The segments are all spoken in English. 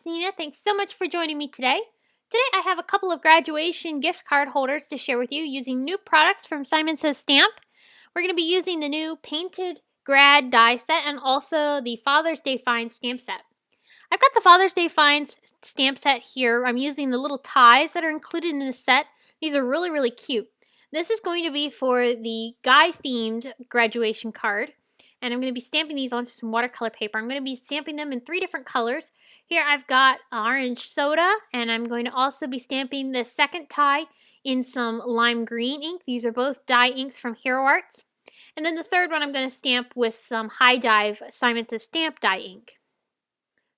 Nina. Thanks so much for joining me today. Today I have a couple of graduation gift card holders to share with you using new products from Simon Says Stamp. We're going to be using the new Painted Grad die set and also the Father's Day Finds stamp set. I've got the Father's Day Finds stamp set here. I'm using the little ties that are included in this set. These are really, really cute. This is going to be for the guy-themed graduation card. And I'm going to be stamping these onto some watercolor paper. I'm going to be stamping them in 3 different colors. Here I've got orange soda, and I'm going to also be stamping the second tie in some lime green ink. These are both dye inks from Hero Arts. And then the third one I'm going to stamp with some High Dive Simon Says Stamp dye ink.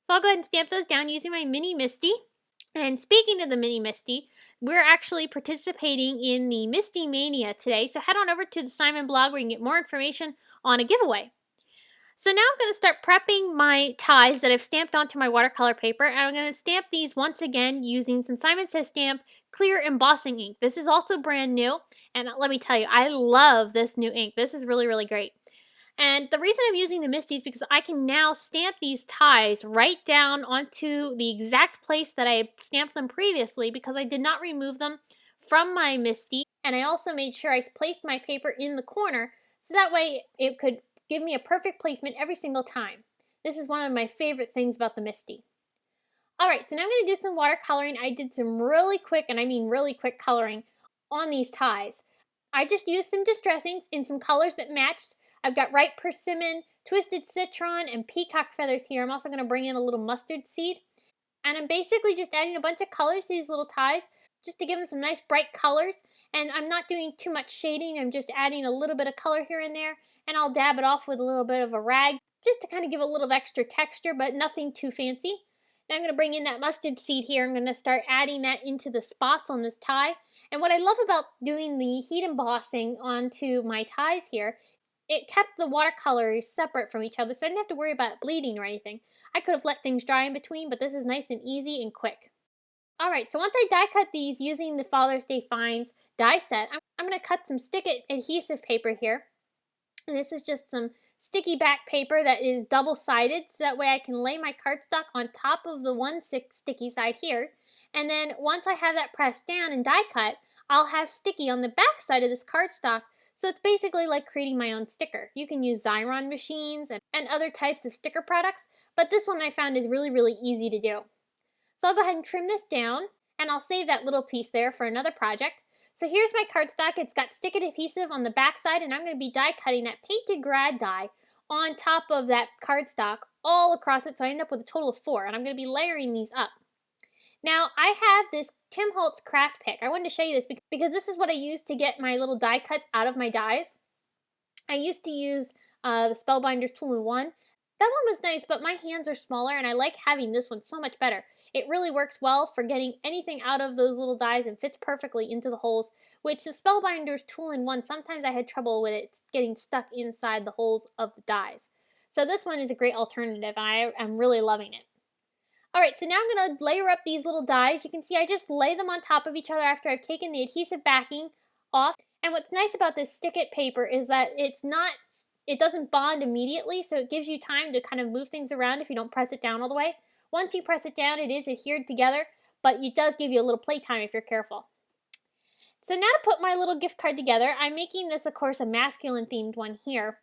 So I'll go ahead and stamp those down using my mini Misti. And speaking of the mini Misti, we're actually participating in the Misti Mania today. So head on over to the Simon blog where you can get more information on a giveaway. So now I'm going to start prepping my ties that I've stamped onto my watercolor paper, and I'm going to stamp these once again using some Simon Says Stamp clear embossing ink. This is also brand new, and let me tell you, I love this new ink. This is really, really great. And the reason I'm using the Misti is because I can now stamp these ties right down onto the exact place that I stamped them previously because I did not remove them from my Misti, and I also made sure I placed my paper in the corner so that way it could give me a perfect placement every single time. This is one of my favorite things about the Misti. Alright, so now I'm going to do some watercoloring. I did some really quick, and I mean really quick coloring on these ties. I just used some distress inks in some colors that matched. I've got ripe persimmon, twisted citron, and peacock feathers here. I'm also going to bring in a little mustard seed. And I'm basically just adding a bunch of colors to these little ties just to give them some nice bright colors. And I'm not doing too much shading. I'm just adding a little bit of color here and there. And I'll dab it off with a little bit of a rag just to kind of give a little extra texture, but nothing too fancy. Now I'm going to bring in that mustard seed here. I'm going to start adding that into the spots on this tie. And what I love about doing the heat embossing onto my ties here, it kept the watercolors separate from each other, so I didn't have to worry about bleeding or anything. I could have let things dry in between, but this is nice and easy and quick. Alright, so once I die cut these using the Father's Day Finds die set, I'm going to cut some stick adhesive paper here. And this is just some sticky back paper that is double-sided, so that way I can lay my cardstock on top of the one sticky side here. And then once I have that pressed down and die cut, I'll have sticky on the back side of this cardstock. So it's basically like creating my own sticker. You can use Xyron machines and other types of sticker products, but this one I found is really, really easy to do. So I'll go ahead and trim this down, and I'll save that little piece there for another project. So here's my cardstock. It's got stick adhesive on the back side, and I'm going to be die cutting that Painted Grad die on top of that cardstock all across it, so I end up with a total of 4, and I'm going to be layering these up. Now, I have this Tim Holtz craft pick. I wanted to show you this because this is what I use to get my little die cuts out of my dies. I used to use the Spellbinders Tool-in-One. That one was nice, but my hands are smaller, and I like having this one so much better. It really works well for getting anything out of those little dies and fits perfectly into the holes, which the Spellbinders Tool-in-One, sometimes I had trouble with it getting stuck inside the holes of the dies. So this one is a great alternative, and I'm really loving it. Alright, so now I'm going to layer up these little dies. You can see I just lay them on top of each other after I've taken the adhesive backing off. And what's nice about this stick-it paper is that it doesn't bond immediately, so it gives you time to kind of move things around if you don't press it down all the way. Once you press it down, it is adhered together, but it does give you a little playtime if you're careful. So now to put my little gift card together, I'm making this, of course, a masculine themed one here.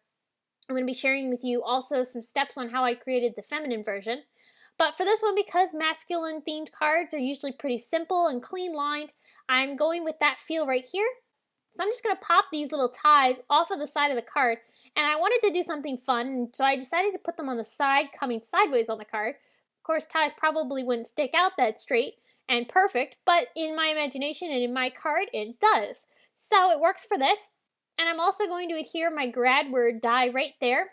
I'm going to be sharing with you also some steps on how I created the feminine version. But for this one, because masculine themed cards are usually pretty simple and clean lined, I'm going with that feel right here. So I'm just going to pop these little ties off of the side of the card, and I wanted to do something fun, so I decided to put them on the side, coming sideways on the card. Of course, ties probably wouldn't stick out that straight and perfect, but in my imagination and in my card, it does. So it works for this. And I'm also going to adhere my grad word die right there.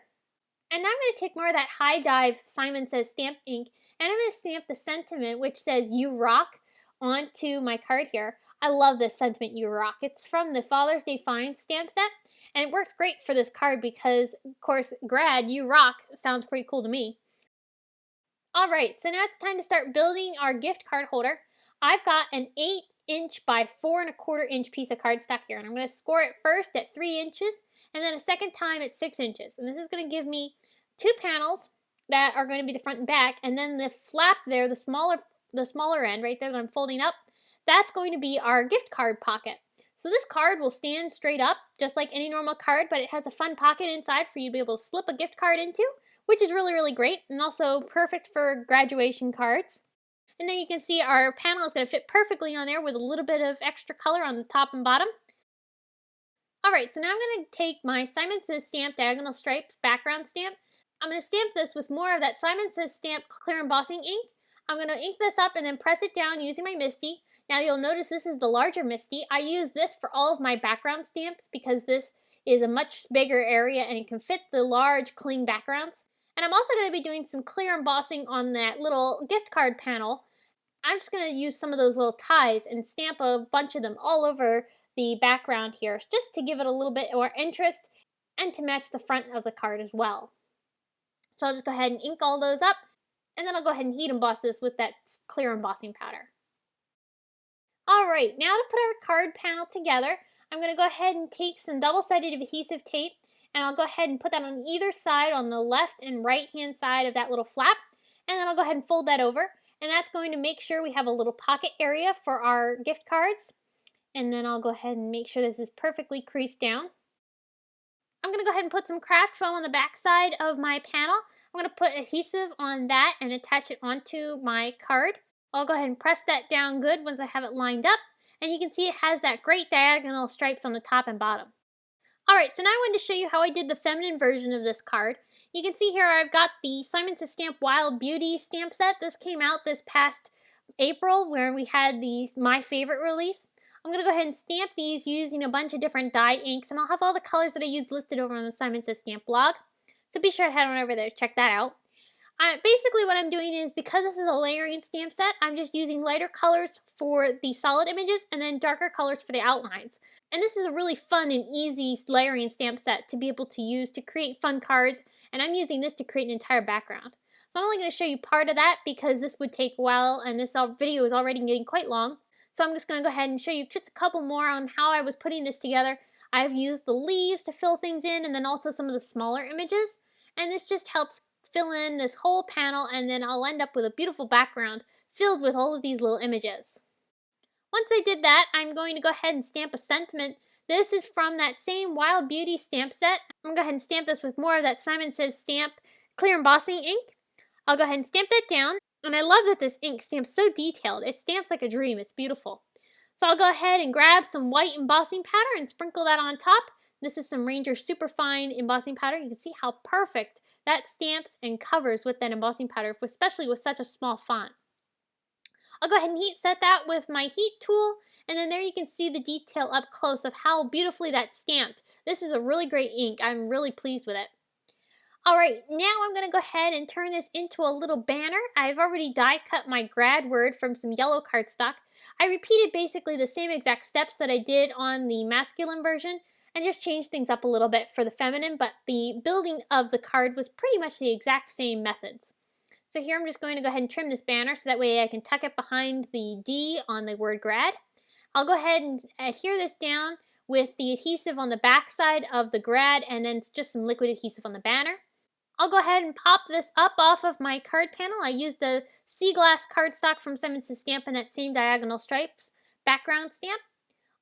And now I'm going to take more of that High Dive Simon Says Stamp ink, and I'm going to stamp the sentiment, which says "You Rock," onto my card here. I love this sentiment, "You Rock." It's from the Father's Day Finds stamp set, and it works great for this card because, of course, grad, you rock, sounds pretty cool to me. Alright, so now it's time to start building our gift card holder. I've got an 8" by 4¼ inch piece of cardstock here, and I'm going to score it first at 3 inches and then a second time at 6 inches. And this is going to give me 2 panels that are going to be the front and back, and then the flap there, the smaller end right there that I'm folding up, that's going to be our gift card pocket. So this card will stand straight up just like any normal card, but it has a fun pocket inside for you to be able to slip a gift card into, which is really, really great and also perfect for graduation cards. And then you can see our panel is going to fit perfectly on there with a little bit of extra color on the top and bottom. Alright, so now I'm going to take my Simon Says Stamp Diagonal Stripes background stamp. I'm going to stamp this with more of that Simon Says Stamp clear embossing ink. I'm going to ink this up and then press it down using my Misti. Now you'll notice this is the larger Misti. I use this for all of my background stamps because this is a much bigger area and it can fit the large cling backgrounds. And I'm also going to be doing some clear embossing on that little gift card panel. I'm just going to use some of those little ties and stamp a bunch of them all over the background here just to give it a little bit more interest and to match the front of the card as well. So I'll just go ahead and ink all those up, and then I'll go ahead and heat emboss this with that clear embossing powder. Alright, now to put our card panel together, I'm going to go ahead and take some double-sided adhesive tape, and I'll go ahead and put that on either side on the left and right hand side of that little flap, and then I'll go ahead and fold that over, and that's going to make sure we have a little pocket area for our gift cards. And then I'll go ahead and make sure this is perfectly creased down. I'm going to go ahead and put some craft foam on the back side of my panel. I'm going to put adhesive on that and attach it onto my card. I'll go ahead and press that down good once I have it lined up. And you can see it has that great diagonal stripes on the top and bottom. Alright, so now I wanted to show you how I did the feminine version of this card. You can see here I've got the Simon Says Stamp Wild Beauty stamp set. This came out this past April where we had the My Favorite release. I'm going to go ahead and stamp these using a bunch of different dye inks, and I'll have all the colors that I use listed over on the Simon Says Stamp blog. So be sure to head on over there to check that out. Basically what I'm doing is, because this is a layering stamp set, I'm just using lighter colors for the solid images and then darker colors for the outlines. And this is a really fun and easy layering stamp set to be able to use to create fun cards, and I'm using this to create an entire background. So I'm only going to show you part of that because this would take a while and this video is already getting quite long. So I'm just going to go ahead and show you just a couple more on how I was putting this together. I've used the leaves to fill things in and then also some of the smaller images. And this just helps fill in this whole panel, and then I'll end up with a beautiful background filled with all of these little images. Once I did that, I'm going to go ahead and stamp a sentiment. This is from that same Wild Beauty stamp set. I'm going to go ahead and stamp this with more of that Simon Says Stamp clear embossing ink. I'll go ahead and stamp that down. And I love that this ink stamps so detailed. It stamps like a dream. It's beautiful. So I'll go ahead and grab some white embossing powder and sprinkle that on top. This is some Ranger Superfine embossing powder. You can see how perfect that stamps and covers with that embossing powder, especially with such a small font. I'll go ahead and heat set that with my heat tool, and then there you can see the detail up close of how beautifully that's stamped. This is a really great ink. I'm really pleased with it. Alright, now I'm going to go ahead and turn this into a little banner. I've already die cut my grad word from some yellow cardstock. I repeated basically the same exact steps that I did on the masculine version and just changed things up a little bit for the feminine, but the building of the card was pretty much the exact same methods. So here I'm just going to go ahead and trim this banner so that way I can tuck it behind the D on the word grad. I'll go ahead and adhere this down with the adhesive on the back side of the grad and then just some liquid adhesive on the banner. I'll go ahead and pop this up off of my card panel. I used the sea glass cardstock from Simon Says Stamp in that same diagonal stripes background stamp.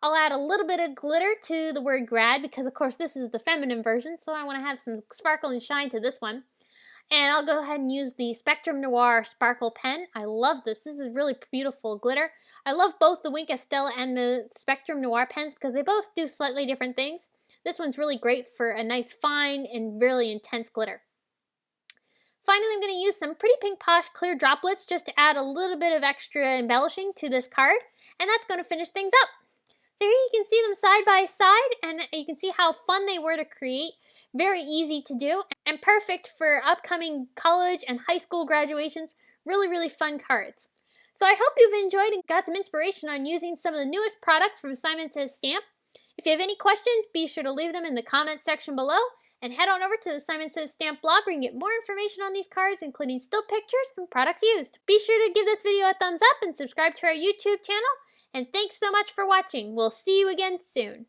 I'll add a little bit of glitter to the word grad because of course this is the feminine version, so I want to have some sparkle and shine to this one. And I'll go ahead and use the Spectrum Noir Sparkle Pen. I love this. This is really beautiful glitter. I love both the Wink Estella and the Spectrum Noir pens because they both do slightly different things. This one's really great for a nice fine and really intense glitter. Finally, I'm going to use some Pretty Pink Posh clear droplets just to add a little bit of extra embellishing to this card, and that's going to finish things up. So here you can see them side by side, and you can see how fun they were to create. Very easy to do, and perfect for upcoming college and high school graduations. Really, really fun cards. So I hope you've enjoyed and got some inspiration on using some of the newest products from Simon Says Stamp. If you have any questions, be sure to leave them in the comments section below. And head on over to the Simon Says Stamp blog where you can get more information on these cards, including still pictures and products used. Be sure to give this video a thumbs up and subscribe to our YouTube channel. And thanks so much for watching. We'll see you again soon.